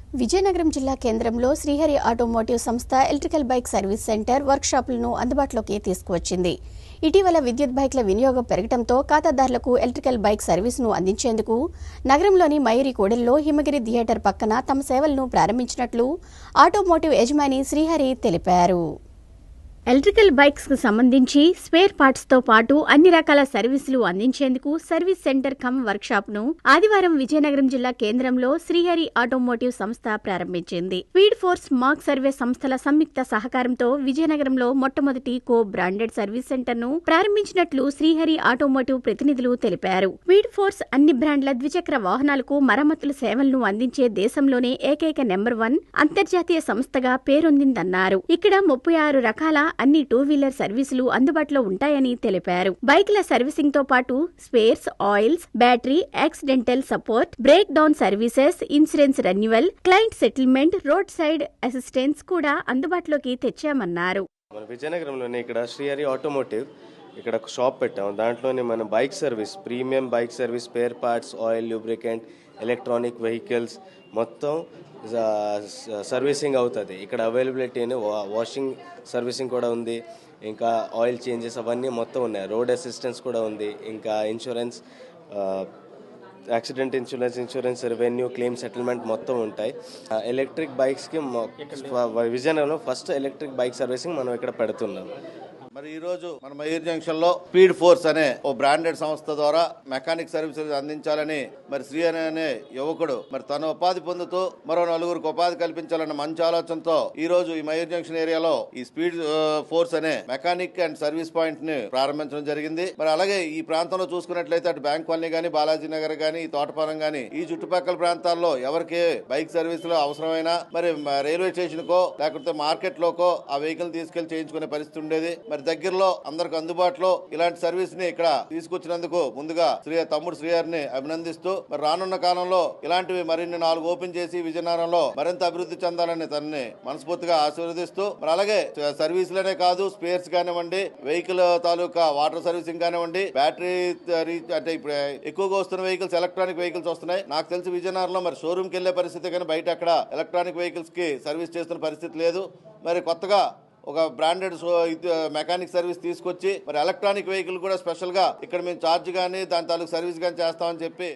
విజయనగరం జిల్లా కేంద్రంలో శ్రీహరి ఆటోమోటివ్ సంస్థ ఎలక్ట్రికల్ బైక్ సర్వీస్ సెంటర్ వర్క్షాపులను అందుబాటులోకి తీసుకువచ్చింది. ఇటీవల విద్యుత్ బైక్ల వినియోగం పెరగడంతో ఖాతాదారులకు ఎలక్ట్రికల్ బైక్ సర్వీసును అందించేందుకు నగరంలోని మయూరి కూడలిలో హిమగిరి థియేటర్ పక్కన తమ సేవలను ప్రారంభించినట్లు ఆటోమోటివ్ యజమాని శ్రీహరి తెలిపారు. ఎలక్ట్రికల్ బైక్స్ కు సంబంధించి స్పేర్ పార్ట్స్ తో పాటు అన్ని రకాల సర్వీసులు అందించేందుకు service centre come work shop ను ఆదివారం విజయనగరం జిల్లా కేంద్రంలో శ్రీహరి ఆటోమోటివ్ సంస్థ ప్రారంభించింది. స్పీడ్ ఫోర్స్ మార్క్ సర్వే సంస్థల సంయుక్త సహకారంతో విజయనగరంలో మొట్టమొదటి కో బ్రాండెడ్ సర్వీస్ సెంటర్ ను ప్రారంభించినట్లు శ్రీహరి ఆటోమోటివ్ ప్రతినిధులు తెలిపారు. స్పీడ్ ఫోర్స్ అన్ని బ్రాండ్ల ద్విచక్ర వాహనాలకు మరమ్మతుల సేవలను అందించే దేశంలోనే ఏకైక నెంబర్ 1 అంతర్జాతీయ సంస్థగా పేరొందిందన్నారు. ఇక్కడ 36 రకాల అన్ని 2 వీలర్ సర్వీసులు అందుబాటులో ఉంటాయని తెలిపారు. బైక్ల సర్వీసింగ్ తో పాటు spares, oils, battery, accidental support, breakdown services, insurance renewal, client settlement, roadside assistance కూడా అందుబాటులోకి తెచ్చామన్నారు. మన విజయనగరంలోనే ఇక్కడ శ్రీహరి ఆటోమోటివ్ ఇక్కడ ఒక షాప్ పెట్టాం. దాంట్లోనే మన bike service, premium bike service, spare parts, oil, lubricant, electronic vehicles మొత్తం సర్వీసింగ్ అవుతుంది. ఇక్కడ అవైలబిలిటీ వాషింగ్ సర్వీసింగ్ కూడా ఉంది, ఇంకా ఆయిల్ చేంజెస్ అవన్నీ మొత్తం ఉన్నాయి. రోడ్ అసిస్టెన్స్ కూడా ఉంది, ఇంకా insurance, accident insurance, revenue, claim settlement మొత్తం ఉంటాయి. ఎలక్ట్రిక్ బైక్స్కి విజయనగరంలో ఫస్ట్ ఎలక్ట్రిక్ బైక్ సర్వీసింగ్ మనం ఇక్కడ పెడుతున్నాం. మరి ఈ రోజు మన మయూర్ జంక్షన్ లో స్పీడ్ ఫోర్స్ అనే ఓ బ్రాండెడ్ సంస్థ ద్వారా మెకానిక్ సర్వీసెస్ అందించాలని మరి శ్రీహరి అనే యువకుడు మరి తన ఉపాధి పొందుతూ మరో నలుగురికి ఉపాధి కల్పించాలన్న మంచి ఆలోచనతో ఈ రోజు ఈ మయూర్ జంక్షన్ ఏరియాలో ఈ స్పీడ్ ఫోర్స్ అనే మెకానిక్ అండ్ సర్వీస్ పాయింట్ ని ప్రారంభించడం జరిగింది. మరి అలాగే ఈ ప్రాంతంలో చూసుకున్నట్లయితే అటు బ్యాంక్ కాలనీ గానీ, బాలాజీ నగర్ గానీ, ఈ తోటపాలెం గానీ, ఈ చుట్టుపక్కల ప్రాంతాల్లో ఎవరికి బైక్ సర్వీస్ లో అవసరమైన మరి రైల్వే స్టేషన్ కో లేకపోతే మార్కెట్ లోకో ఆ వెహికల్ తీసుకెళ్లి చేయించుకునే పరిస్థితి ఉండేది. మరి దగ్గరలో అందరికి అందుబాటులో ఇలాంటి సర్వీస్ ని ఇక్కడ తీసుకొచ్చినందుకు ముందుగా తమ్ముడు శ్రీహరిని అభినందిస్తూ మరి రానున్న కాలంలో ఇలాంటివి మరిన్ని 4 ఓపెన్ చేసి విజయనగరంలో మరింత అభివృద్ధి చెందాలని తనని మనస్ఫూర్తిగా ఆశీర్వదిస్తూ మరి అలాగే సర్వీసులనే కాదు, స్పేర్స్ కానివ్వండి, వెహికల్ తాలూకా వాటర్ సర్వీసింగ్ కానివ్వండి, బ్యాటరీ అంటే ఇప్పుడు ఎక్కువగా వస్తున్న వెహికల్స్ ఎలక్ట్రానిక్ వెహికల్స్ వస్తున్నాయి. నాకు తెలిసి విజయనగరంలో మరి షోరూమ్ కి వెళ్లే పరిస్థితి కానీ బయట అక్కడ ఎలక్ట్రానిక్ వెహికల్స్ కి సర్వీస్ చేస్తున్న పరిస్థితి లేదు. మరి కొత్తగా ఒక బ్రాండెడ్ మెకానిక్ సర్వీస్ తీసుకొచ్చి మరి ఎలక్ట్రానిక్ వెహికల్ కూడా స్పెషల్ గా ఇక్కడ మేము ఛార్జ్ గానీ దాని తాలూకు సర్వీస్ గానీ చేస్తామని చెప్పి